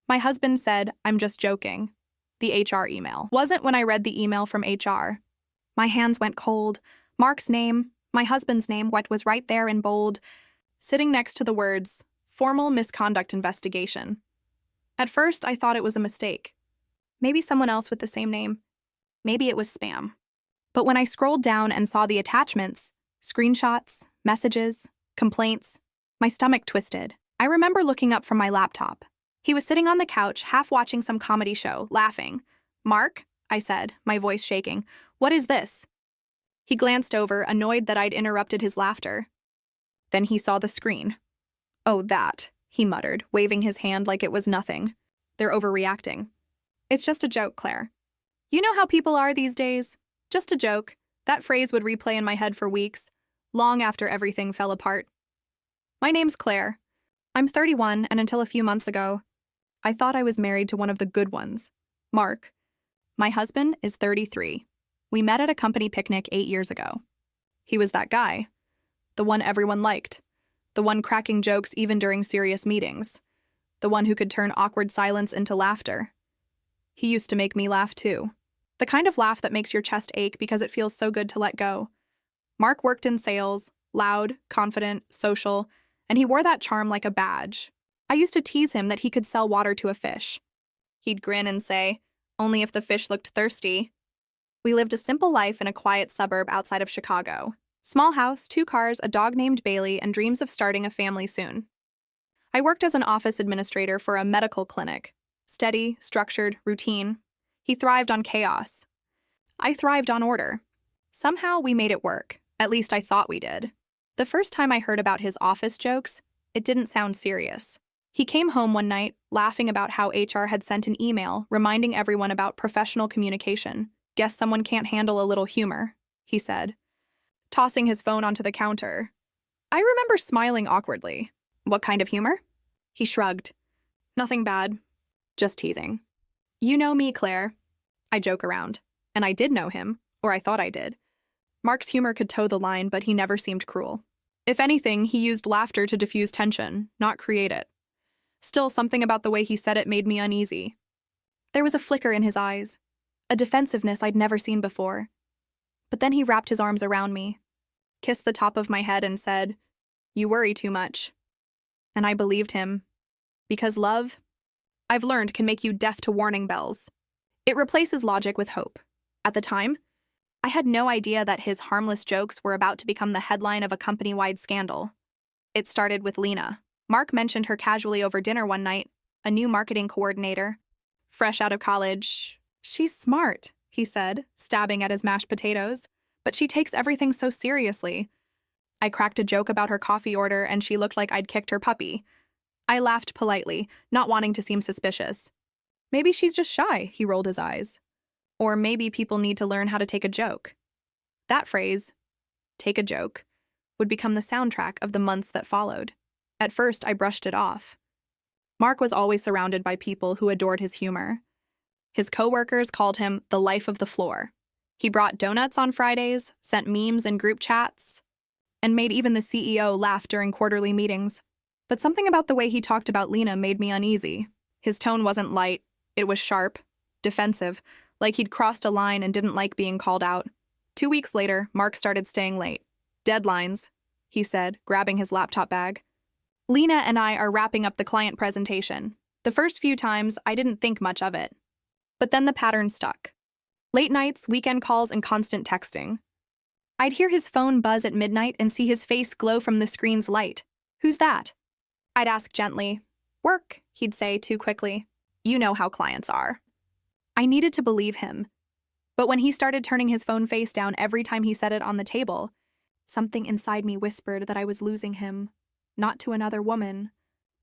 My husband said, "I'm just joking." The HR email. Wasn't when I read the email from HR. My hands went cold. Mark's name, my husband's name, what was right there in bold, sitting next to the words, "Formal Misconduct Investigation." At first, I thought it was a mistake. Maybe someone else with the same name. Maybe it was spam. But when I scrolled down and saw the attachments, screenshots, messages, complaints, my stomach twisted. I remember looking up from my laptop. He was sitting on the couch, half watching some comedy show, laughing. "Mark," I said, my voice shaking, "what is this?" He glanced over, annoyed that I'd interrupted his laughter. Then he saw the screen. "Oh, that," he muttered, waving his hand like it was nothing. "They're overreacting." "It's just a joke, Claire. You know how people are these days? Just a joke." That phrase would replay in my head for weeks, long after everything fell apart. "My name's Claire. I'm 31, and until a few months ago, I thought I was married to one of the good ones, Mark. My husband is 33. We met at a company picnic 8 years ago. He was that guy, the one everyone liked, the one cracking jokes even during serious meetings, the one who could turn awkward silence into laughter. He used to make me laugh too. The kind of laugh that makes your chest ache because it feels so good to let go. Mark worked in sales, loud, confident, social, and he wore that charm like a badge. I used to tease him that he could sell water to a fish. He'd grin and say, "Only if the fish looked thirsty." We lived a simple life in a quiet suburb outside of Chicago. Small house, 2 cars, a dog named Bailey, and dreams of starting a family soon. I worked as an office administrator for a medical clinic. Steady, structured, routine. He thrived on chaos. I thrived on order. Somehow we made it work. At least I thought we did. The first time I heard about his office jokes, it didn't sound serious. He came home one night, laughing about how HR had sent an email reminding everyone about professional communication. "Guess someone can't handle a little humor," he said, tossing his phone onto the counter. I remember smiling awkwardly. "What kind of humor?" He shrugged. "Nothing bad. Just teasing. You know me, Claire." I joke around. And I did know him, or I thought I did. Mark's humor could toe the line, but he never seemed cruel. If anything, he used laughter to diffuse tension, not create it. Still, something about the way he said it made me uneasy. There was a flicker in his eyes, a defensiveness I'd never seen before. But then he wrapped his arms around me, kissed the top of my head and said, "You worry too much." And I believed him. Because love, I've learned, can make you deaf to warning bells. It replaces logic with hope. At the time, I had no idea that his harmless jokes were about to become the headline of a company-wide scandal. It started with Lena. Mark mentioned her casually over dinner one night, a new marketing coordinator. Fresh out of college. "She's smart," he said, stabbing at his mashed potatoes, "but she takes everything so seriously." I cracked a joke about her coffee order and she looked like I'd kicked her puppy. I laughed politely, not wanting to seem suspicious. "Maybe she's just shy," he rolled his eyes. Or maybe people need to learn how to take a joke. That phrase, "take a joke," would become the soundtrack of the months that followed. At first, I brushed it off. Mark was always surrounded by people who adored his humor. His coworkers called him the life of the floor. He brought donuts on Fridays, sent memes in group chats, and made even the CEO laugh during quarterly meetings. But something about the way he talked about Lena made me uneasy. His tone wasn't light, it was sharp, defensive, like he'd crossed a line and didn't like being called out. 2 weeks later, Mark started staying late. "Deadlines," he said, grabbing his laptop bag. "Lena and I are wrapping up the client presentation." The first few times, I didn't think much of it. But then the pattern stuck. Late nights, weekend calls, and constant texting. I'd hear his phone buzz at midnight and see his face glow from the screen's light. "Who's that?" I'd ask gently. "Work," he'd say too quickly. "You know how clients are." I needed to believe him. But when he started turning his phone face down every time he set it on the table, something inside me whispered that I was losing him. Not to another woman,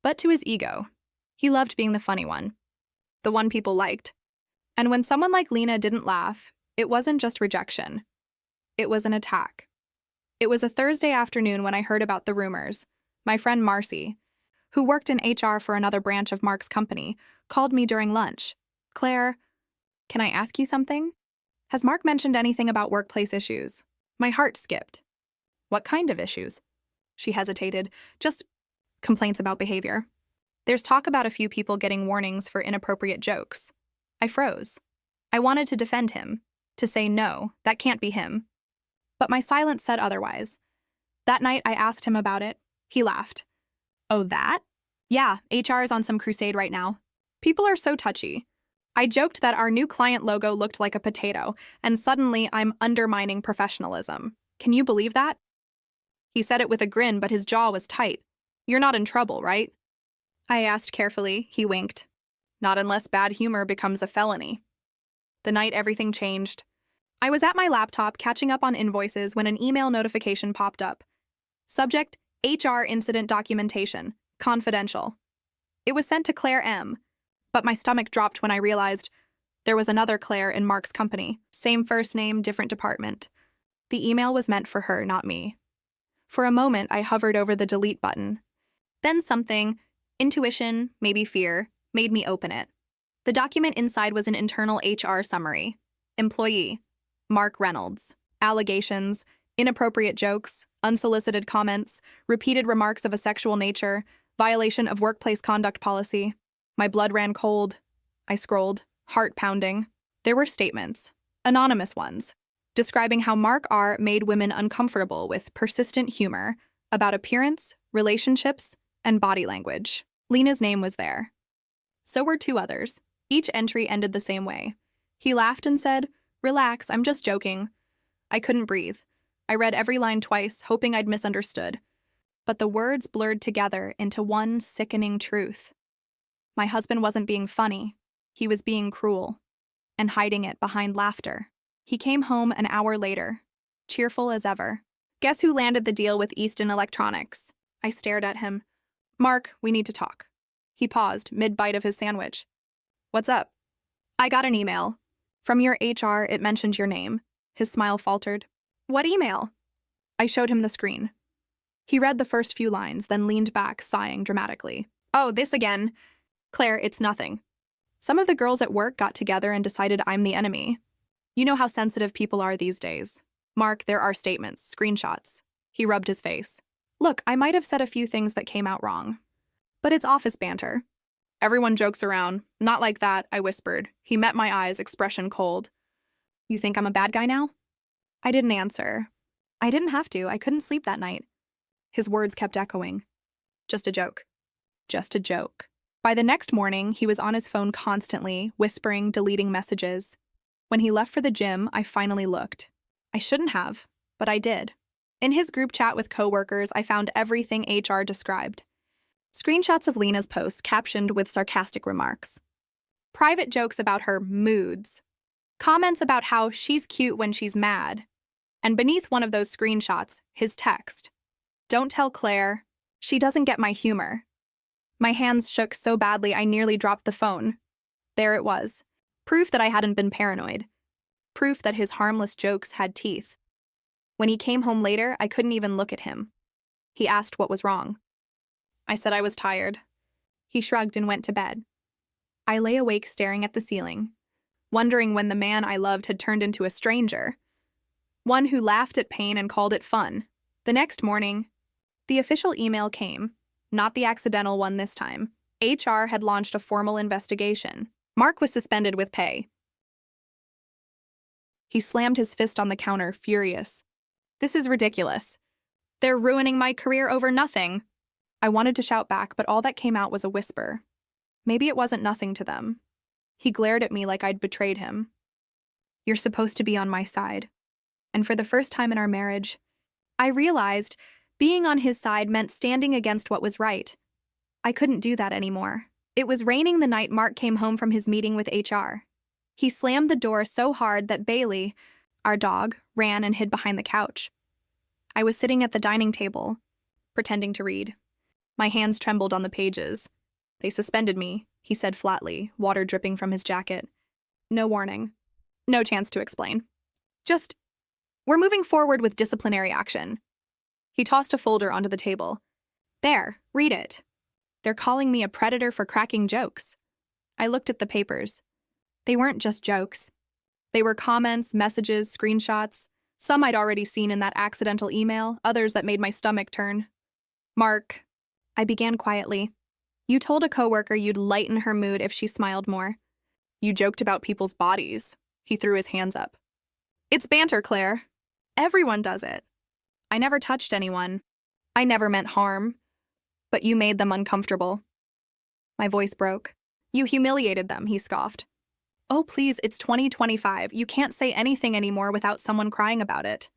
but to his ego. He loved being the funny one. The one people liked. And when someone like Lena didn't laugh, it wasn't just rejection. It was an attack. It was a Thursday afternoon when I heard about the rumors. My friend Marcy, who worked in HR for another branch of Mark's company, called me during lunch. "Claire, can I ask you something? Has Mark mentioned anything about workplace issues?" My heart skipped. "What kind of issues?" She hesitated. "Just complaints about behavior." There's talk about a few people getting warnings for inappropriate jokes. I froze. I wanted to defend him, to say no, that can't be him. But my silence said otherwise. That night I asked him about it. He laughed. Oh, that? Yeah, HR is on some crusade right now. People are so touchy. I joked that our new client logo looked like a potato, and suddenly I'm undermining professionalism. Can you believe that? He said it with a grin, but his jaw was tight. You're not in trouble, right? I asked carefully. He winked. Not unless bad humor becomes a felony. The night everything changed. I was at my laptop catching up on invoices when an email notification popped up. Subject, HR incident documentation, confidential. It was sent to Claire M., but my stomach dropped when I realized there was another Claire in Mark's company. Same first name, different department. The email was meant for her, not me. For a moment, I hovered over the delete button. Then something, intuition, maybe fear, made me open it. The document inside was an internal HR summary. Employee, Mark Reynolds. Allegations, inappropriate jokes, unsolicited comments, repeated remarks of a sexual nature, violation of workplace conduct policy. My blood ran cold. I scrolled, heart pounding. There were statements, anonymous ones, describing how Mark R. made women uncomfortable with persistent humor about appearance, relationships, and body language. Lena's name was there. So were two others. Each entry ended the same way. He laughed and said, "Relax, I'm just joking." I couldn't breathe. I read every line twice, hoping I'd misunderstood. But the words blurred together into one sickening truth. My husband wasn't being funny. He was being cruel, and hiding it behind laughter. He came home an hour later, cheerful as ever. Guess who landed the deal with Easton Electronics? I stared at him. Mark, we need to talk. He paused, mid-bite of his sandwich. What's up? I got an email. From your HR, it mentioned your name. His smile faltered. What email? I showed him the screen. He read the first few lines, then leaned back, sighing dramatically. Oh, this again. Claire, it's nothing. Some of the girls at work got together and decided I'm the enemy. You know how sensitive people are these days. Mark, there are statements, screenshots. He rubbed his face. Look, I might have said a few things that came out wrong. But it's office banter. Everyone jokes around. Not like that, I whispered. He met my eyes, expression cold. You think I'm a bad guy now? I didn't answer. I didn't have to. I couldn't sleep that night. His words kept echoing. Just a joke. Just a joke. By the next morning, he was on his phone constantly, whispering, deleting messages. When he left for the gym, I finally looked. I shouldn't have, but I did. In his group chat with coworkers, I found everything HR described. Screenshots of Lena's posts captioned with sarcastic remarks. Private jokes about her moods. Comments about how she's cute when she's mad. And beneath one of those screenshots, his text. Don't tell Claire. She doesn't get my humor. My hands shook so badly I nearly dropped the phone. There it was. Proof that I hadn't been paranoid. Proof that his harmless jokes had teeth. When he came home later, I couldn't even look at him. He asked what was wrong. I said I was tired. He shrugged and went to bed. I lay awake staring at the ceiling, wondering when the man I loved had turned into a stranger. One who laughed at pain and called it fun. The next morning, the official email came, not the accidental one this time. HR had launched a formal investigation. Mark was suspended with pay. He slammed his fist on the counter, furious. This is ridiculous. They're ruining my career over nothing. I wanted to shout back, but all that came out was a whisper. Maybe it wasn't nothing to them. He glared at me like I'd betrayed him. You're supposed to be on my side. And for the first time in our marriage, I realized being on his side meant standing against what was right. I couldn't do that anymore. It was raining the night Mark came home from his meeting with HR. He slammed the door so hard that Bailey, our dog, ran and hid behind the couch. I was sitting at the dining table, pretending to read. My hands trembled on the pages. They suspended me, he said flatly, water dripping from his jacket. No warning. No chance to explain. Just, we're moving forward with disciplinary action. He tossed a folder onto the table. There, read it. They're calling me a predator for cracking jokes. I looked at the papers. They weren't just jokes. They were comments, messages, screenshots. Some I'd already seen in that accidental email, others that made my stomach turn. Mark, I began quietly. You told a coworker you'd lighten her mood if she smiled more. You joked about people's bodies. He threw his hands up. It's banter, Claire. Everyone does it. I never touched anyone. I never meant harm. But you made them uncomfortable. My voice broke. You humiliated them, he scoffed. Oh, please, it's 2025. You can't say anything anymore without someone crying about it.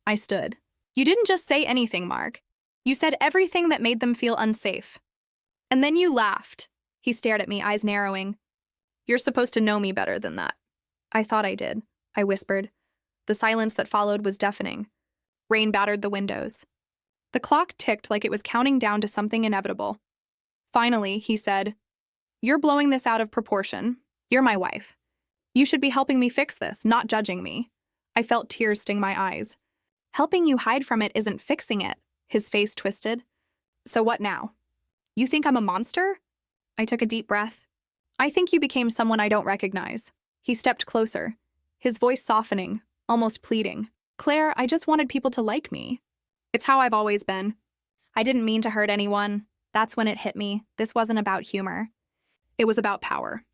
I stood. You didn't just say anything, Mark. You said everything that made them feel unsafe. And then you laughed. He stared at me, eyes narrowing. You're supposed to know me better than that. I thought I did, I whispered. The silence that followed was deafening. Rain battered the windows. The clock ticked like it was counting down to something inevitable. Finally, he said, You're blowing this out of proportion. You're my wife. You should be helping me fix this, not judging me. I felt tears sting my eyes. Helping you hide from it isn't fixing it. His face twisted. So what now? You think I'm a monster? I took a deep breath. I think you became someone I don't recognize. He stepped closer, his voice softening, almost pleading. Claire, I just wanted people to like me. It's how I've always been. I didn't mean to hurt anyone. That's when it hit me. This wasn't about humor. It was about power.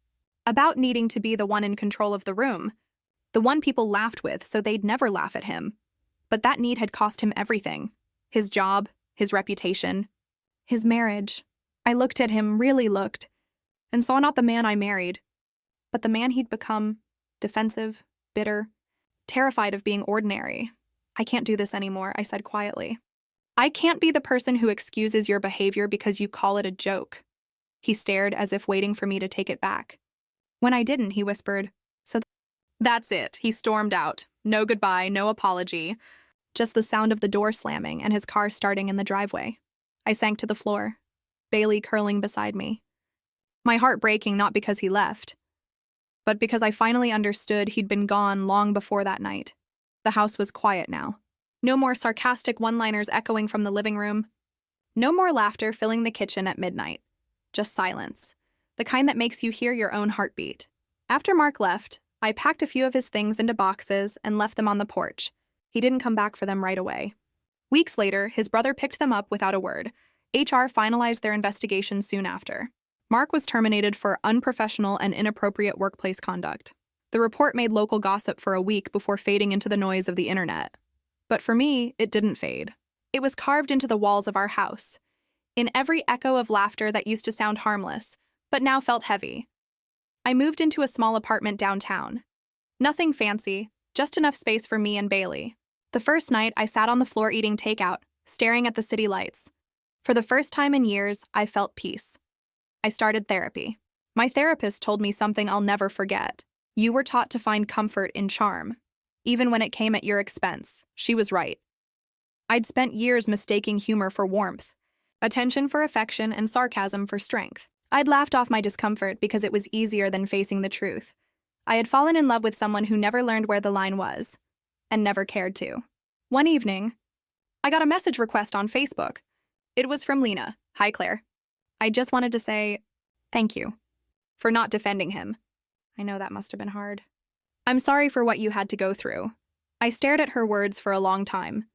About needing to be the one in control of the room. The one people laughed with so they'd never laugh at him. But that need had cost him everything. His job, his reputation, his marriage. I looked at him, really looked, and saw not the man I married, but the man he'd become, defensive, bitter, terrified of being ordinary. I can't do this anymore, I said quietly. I can't be the person who excuses your behavior because you call it a joke. He stared as if waiting for me to take it back. When I didn't, he whispered, So that's it. He stormed out. No goodbye, no apology. Just the sound of the door slamming and his car starting in the driveway. I sank to the floor, Bailey curling beside me. My heart breaking not because he left, but because I finally understood he'd been gone long before that night. The house was quiet now. No more sarcastic one-liners echoing from the living room. No more laughter filling the kitchen at midnight. Just silence, the kind that makes you hear your own heartbeat. After Mark left, I packed a few of his things into boxes and left them on the porch. He didn't come back for them right away. Weeks later, his brother picked them up without a word. HR finalized their investigation soon after. Mark was terminated for unprofessional and inappropriate workplace conduct. The report made local gossip for a week before fading into the noise of the internet. But for me, it didn't fade. It was carved into the walls of our house, in every echo of laughter that used to sound harmless, but now felt heavy. I moved into a small apartment downtown. Nothing fancy, just enough space for me and Bailey. The first night, I sat on the floor eating takeout, staring at the city lights. For the first time in years, I felt peace. I started therapy. My therapist told me something I'll never forget. You were taught to find comfort in charm, even when it came at your expense. She was right. I'd spent years mistaking humor for warmth, attention for affection, and sarcasm for strength. I'd laughed off my discomfort because it was easier than facing the truth. I had fallen in love with someone who never learned where the line was, and never cared to. One evening, I got a message request on Facebook. It was from Lena. Hi, Claire. I just wanted to say thank you for not defending him. I know that must have been hard. I'm sorry for what you had to go through. I stared at her words for a long time.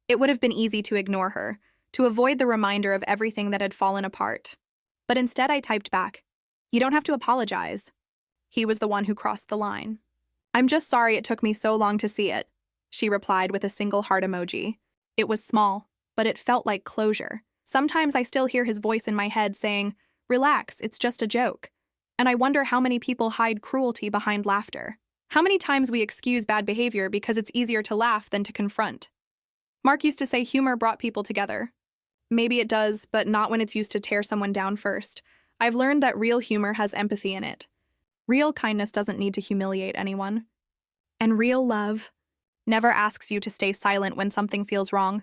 It would have been easy to ignore her, to avoid the reminder of everything that had fallen apart. But instead I typed back, You don't have to apologize. He was the one who crossed the line. I'm just sorry it took me so long to see it, she replied with a single heart emoji. It was small, but it felt like closure. Sometimes I still hear his voice in my head saying, Relax, it's just a joke. And I wonder how many people hide cruelty behind laughter. How many times we excuse bad behavior because it's easier to laugh than to confront. Mark used to say humor brought people together. Maybe it does, but not when it's used to tear someone down first. I've learned that real humor has empathy in it. Real kindness doesn't need to humiliate anyone. And real love never asks you to stay silent when something feels wrong.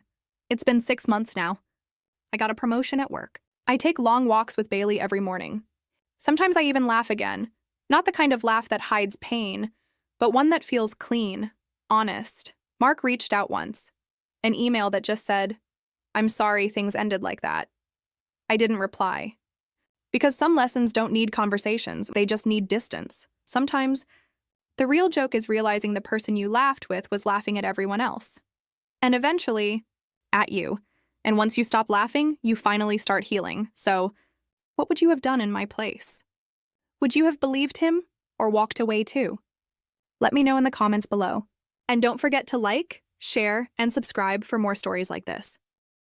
It's been 6 months now. I got a promotion at work. I take long walks with Bailey every morning. Sometimes I even laugh again. Not the kind of laugh that hides pain, but one that feels clean, honest. Mark reached out once. An email that just said, I'm sorry things ended like that. I didn't reply. Because some lessons don't need conversations, they just need distance. Sometimes, the real joke is realizing the person you laughed with was laughing at everyone else. And eventually, at you. And once you stop laughing, you finally start healing. So, What would you have done in my place? Would you have believed him or walked away too? Let me know in the comments below. And don't forget to like, share, and subscribe for more stories like this.